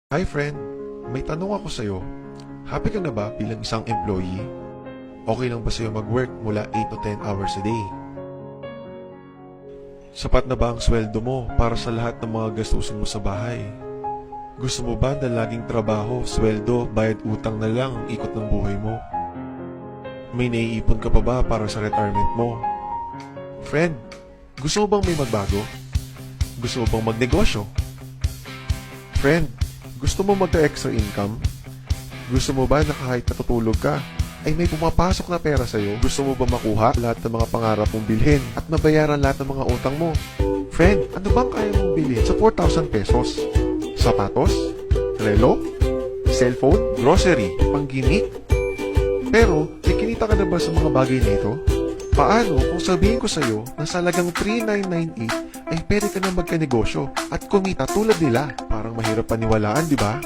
Hi friend, may tanong ako sa'yo. Happy ka na ba bilang isang employee? Okay lang ba sa'yo mag-work mula 8 to 10 hours a day? Sapat na ba ang sweldo mo para sa lahat ng mga gastusin mo sa bahay? Gusto mo ba na laging trabaho, sweldo, bayad utang na lang ang ikot ng buhay mo? May naiipon ka pa ba para sa retirement mo? Friend, gusto mo bang may magbago? Gusto mo bang magnegosyo? Friend, gusto mo magka-extra income? Gusto mo ba na kahit natutulog ka, ay may pumapasok na pera sa'yo? Gusto mo ba makuha lahat ng mga pangarap mong bilhin at mabayaran lahat ng mga utang mo? Friend, ano bang kaya mong bilhin sa 4,000 pesos? Sapatos? Relo? Cellphone? Grocery? Pangginik? Pero, may kinita ka na ba sa mga bagay na ito? Paano kung sabihin ko sa'yo na sa halagang 3,998 ay pwede ka na magkanegosyo at kumita tulad nila? Parang mahirap paniwalaan, di ba?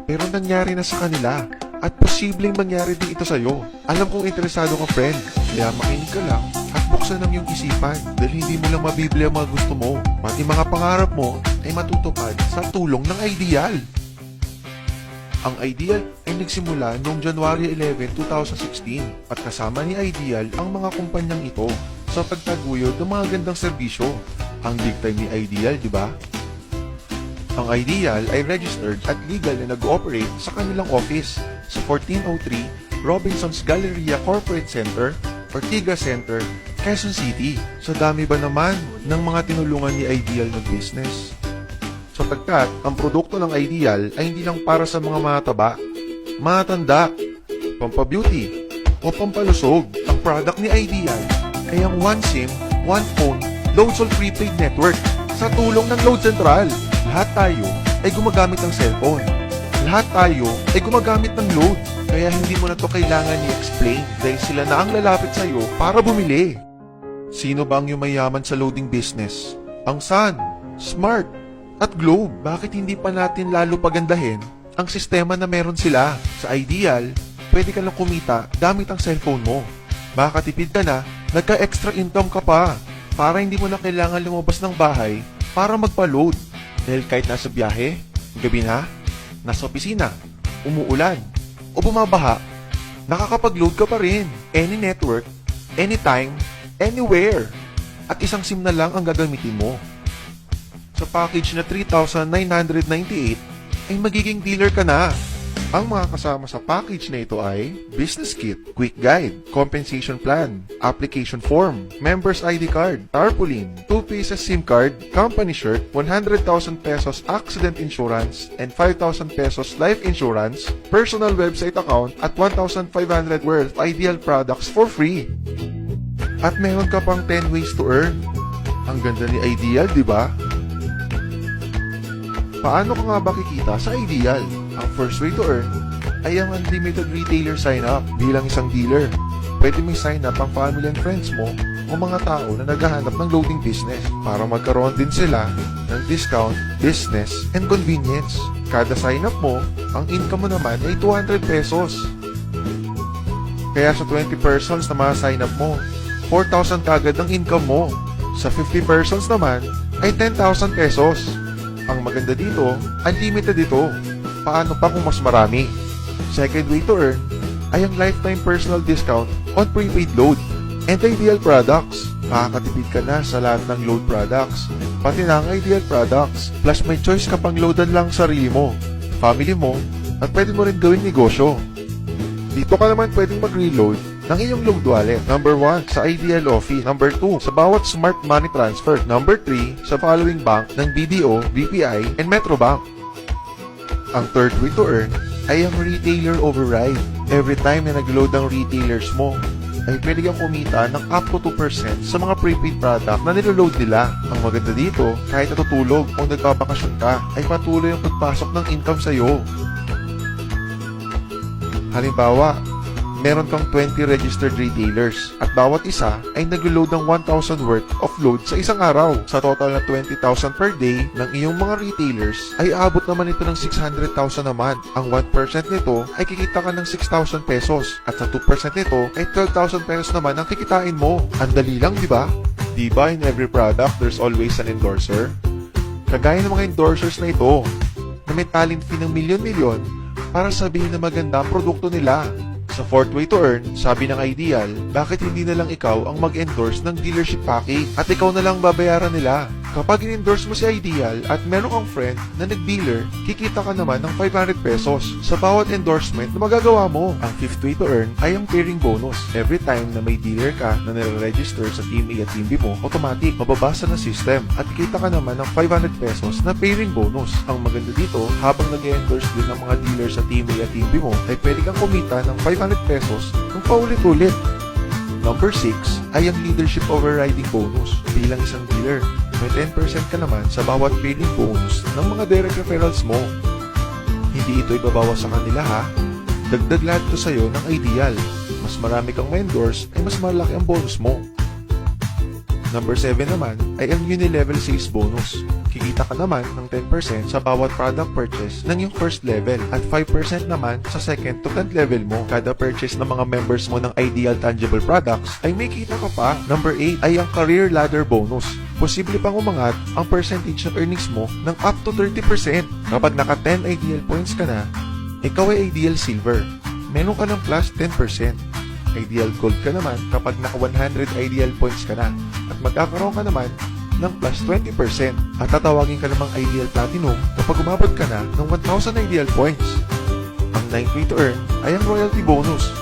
Pero nangyari na sa kanila at posibleng mangyari din ito sa'yo. Alam kong interesado ka, friend, kaya makinig ka lang at buksan ang iyong isipan dahil hindi mo lang mabibili ang mga gusto mo. Pati mga pangarap mo ay matutupad sa tulong ng Ideal. Ang Ideal ay nagsimula noong January 11, 2016 at kasama ni Ideal ang mga kumpanyang ito sa pagtaguyod ng mga gandang serbisyo. Ang big time ni Ideal, di ba? Ang Ideal ay registered at legal na nag-ooperate sa kanilang office sa 1403 Robinson's Galleria Corporate Center, Ortigas Center, Quezon City. Sa dami ba naman ng mga tinulungan ni Ideal na business? Sapagkat ang produkto ng Ideal ay hindi lang para sa mga mataba, matanda, pampabeauty, o pampalusog. Ang product ni Ideal ay ang One SIM, One Phone, Loadsol Prepaid Network sa tulong ng Load Central. Lahat tayo ay gumagamit ng cellphone. Lahat tayo ay gumagamit ng load. Kaya hindi mo na to kailangan i-explain dahil sila na ang lalapit sa iyo para bumili. Sino ba ang yumayaman sa loading business? Ang Sun, Smart, at Globe. Bakit hindi pa natin lalo pagandahin ang sistema na meron sila? Sa Ideal, pwede ka lang kumita gamit ang cellphone mo. Makakatipid ka na, nagka-extra income ka pa para hindi mo na kailangan lumabas ng bahay para magpa-load. Dahil kahit nasa biyahe, gabi na, nasa opisina, umuulan, o bumabaha, nakakapag-load ka pa rin. Any network, anytime, anywhere. At isang SIM na lang ang gagamitin mo. Sa package na 3,998 ay magiging dealer ka na. Ang mga kasama sa package na ito ay Business Kit, Quick Guide, Compensation Plan, Application Form, Members ID Card, Tarpaulin, 2 pieces SIM card, Company Shirt, 100,000 pesos Accident Insurance, and 5,000 pesos Life Insurance, Personal Website Account, at 1,500 worth Ideal products for free. At meron ka pang 10 ways to earn. Ang ganda ni Ideal, di ba? Paano ka nga ba kikita sa Ideal? Ang first way to earn ay ang unlimited retailer sign-up bilang isang dealer. Pwede may sign-up ang family and friends mo o mga tao na naghahanap ng loading business para magkaroon din sila ng discount, business, and convenience. Kada sign-up mo, ang income mo naman ay 200 pesos. Kaya sa 20 persons na mga sign-up mo, 4,000 kagad ang income mo. Sa 50 persons naman, ay 10,000 pesos. Ang maganda dito, unlimited ito. Paano pa kung mas marami? Second way to earn ay ang lifetime personal discount on prepaid load and Ideal products. Makakatipid ka na sa lahat ng load products, pati na ang Ideal products. Plus may choice ka pang loadan lang sarili mo, family mo, at pwede mo rin gawing negosyo. Dito ka naman pwedeng mag-reload ng iyong load wallet. Number 1, sa Ideal Office. Number 2, sa bawat smart money transfer. Number 3, sa following bank ng BDO, BPI, and Metrobank. Ang third way to earn ay ang retailer override. Every time na nag-load ang retailers mo, ay pwede kang kumita ng up to 2% sa mga prepaid product na niloload nila. Ang maganda dito, kahit natutulog o nagbabakasyon ka, ay patuloy ang pagpasok ng income sa'yo. Halimbawa, meron kang 20 registered retailers at bawat isa ay nag-load ng 1,000 worth of load sa isang araw. Sa total na 20,000 per day ng iyong mga retailers ay aabot naman ito ng 600,000 naman. Ang 1% nito ay kikita ka ng 6,000 pesos at sa 2% nito ay 12,000 pesos naman ang kikitain mo. Ang dali lang, di ba? Di ba in every product there's always an endorser? Kagaya ng mga endorsers na ito, na may talent fee ng milyon-milyon para sabihin na maganda ang produkto nila. Sa fourth way to earn, sabi ng Ideal, bakit hindi na lang ikaw ang mag-endorse ng dealership package at ikaw na lang babayaran nila? Kapag in-endorse mo si Ideal at meron kang friend na nag-dealer, kikita ka naman ng 500 pesos sa bawat endorsement na magagawa mo. Ang fifth way to earn ay ang pairing bonus. Every time na may dealer ka na nare-register sa Team A at Team B mo, automatic mababasa ng system at kikita ka naman ng 500 pesos na pairing bonus. Ang maganda dito, habang nag-endorse din ng mga dealer sa Team A at Team B mo, ay pwede kang kumita ng 500 pesos kung paulit-ulit. Number 6 ay ang leadership overriding bonus. Bilang isang dealer, may 10% ka naman sa bawat pairing bonus ng mga direct referrals mo. Hindi ito ibabawas sa kanila ha. Dagdag lahat ito sa'yo ng Ideal. Mas marami kang ma-endorse ay mas malaki ang bonus mo. Number 7 naman ay ang unilevel sales bonus. Kikita ka naman ng 10% sa bawat product purchase ng yung first level at 5% naman sa second to 10th level mo. Kada purchase ng mga members mo ng Ideal Tangible Products ay may kita ka pa. Number 8 ay ang career ladder bonus. Posible pang umangat ang percentage ng earnings mo ng up to 30%. Kapag naka 10 Ideal points ka na, ikaw ay Ideal Silver. Meron ka ng plus 10%. Ideal Gold ka naman kapag naka 100 Ideal points ka na at magkakaroon ka naman ng plus 20% at tatawagin ka namang Ideal Platinum kapag umabot ka na ng 1,000 Ideal points. Ang 9th way to earn ay ang royalty bonus.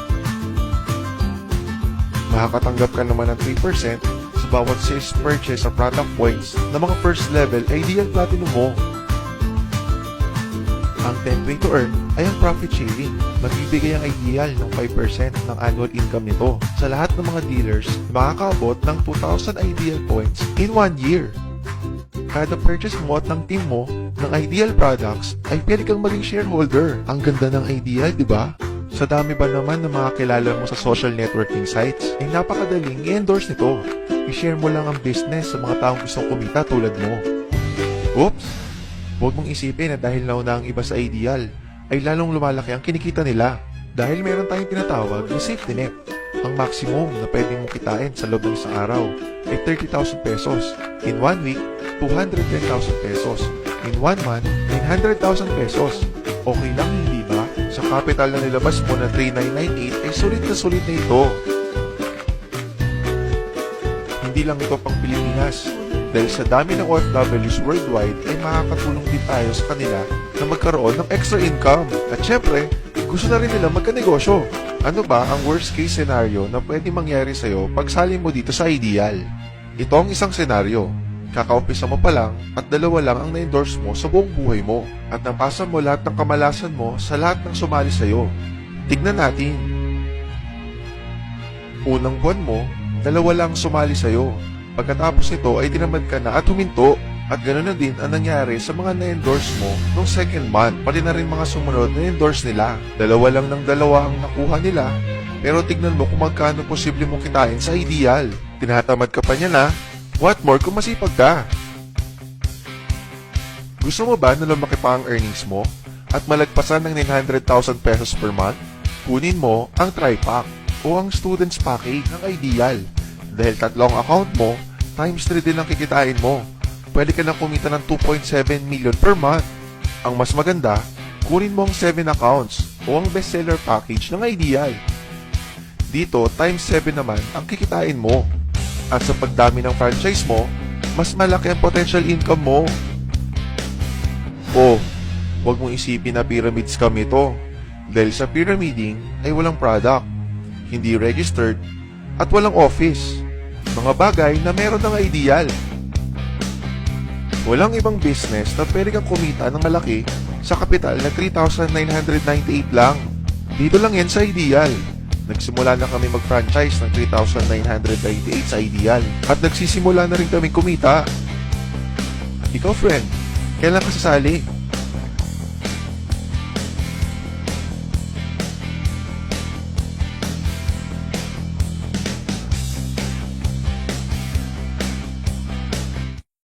Makakatanggap ka naman ng 3% sa bawat sales purchase sa product points ng mga first level Ideal Platinum mo. Ang 10th way to earn ay ang profit sharing. Magbibigay ang Ideal ng 5% ng annual income nito sa lahat ng mga dealers na makakaabot ng 2,000 Ideal points in 1 year. Kada purchase mo at ng team mo ng Ideal products ay pwede kang maging shareholder. Ang ganda ng Ideal, di ba? Sa dami ba naman ng mga kilala mo sa social networking sites, ay napakadaling i-endorse nito. I-share mo lang ang business sa mga taong gustong kumita tulad mo. Oops! Huwag mong isipin na dahil nauna ang iba sa Ideal, ay lalong lumalaki ang kinikita nila. Dahil meron tayong tinatawag na safety net. Ang maximum na pwede mong kitain sa loob ng isang araw ay 30,000 pesos. In 1 week, 210,000 pesos. In 1 month, 900,000 pesos. Okay lang, hindi ba? Sa capital na nilabas mo na 3,998 ay sulit na ito. Hindi lang ito pang Pilipinas. Dahil sa dami ng OFWs worldwide ay makakatulong din tayo sa kanila na magkaroon ng extra income. At syempre, gusto na rin nila magkanegosyo. Ano ba ang worst case scenario na pwede mangyari sa'yo pag sali mo dito sa Ideal? Ito ang isang senaryo. Kakaumpisa mo pa lang at 2 lang ang na-endorse mo sa buong buhay mo at napasa mo lahat ng kamalasan mo sa lahat ng sumali sa'yo. Tignan natin. Unang buwan mo, 2 lang sumali sa'yo. Pagkatapos nito ay tinamad ka na at huminto. At ganoon na din ang nangyari sa mga na-endorse mo noong second month. Pati na rin mga sumunod na endorse nila. 2 lang ng 2 ang nakuha nila. Pero tignan mo kung magkano posible mong kitain sa Ideal. Tinatamad ka pa niya na. What more kung masipag ka? Gusto mo ba na lumaki pa ang earnings mo at malagpasan ng 900,000 pesos per month? Kunin mo ang TriPack o ang Students Package ng Ideal. Dahil 3 ang account mo, times 3 din ang kikitain mo. Pwede ka nang kumita ng 2.7 million per month. Ang mas maganda, kunin mo ang 7 accounts o ang bestseller package ng Ideal. Dito, times 7 naman ang kikitain mo. At sa pagdami ng franchise mo, mas malaki ang potential income mo. O, huwag mong isipin na pyramid scam ito. Dahil sa pyramiding ay walang product, hindi registered, at walang office. Mga bagay na meron ng Ideal. Walang ibang business na pwede kang kumita ng malaki sa kapital na 3,998 lang. Dito lang yan sa Ideal. Nagsimula na kami mag-franchise ng 3,998 sa Ideal. At nagsisimula na rin kami kumita. Ikaw friend, kailan ka sasali?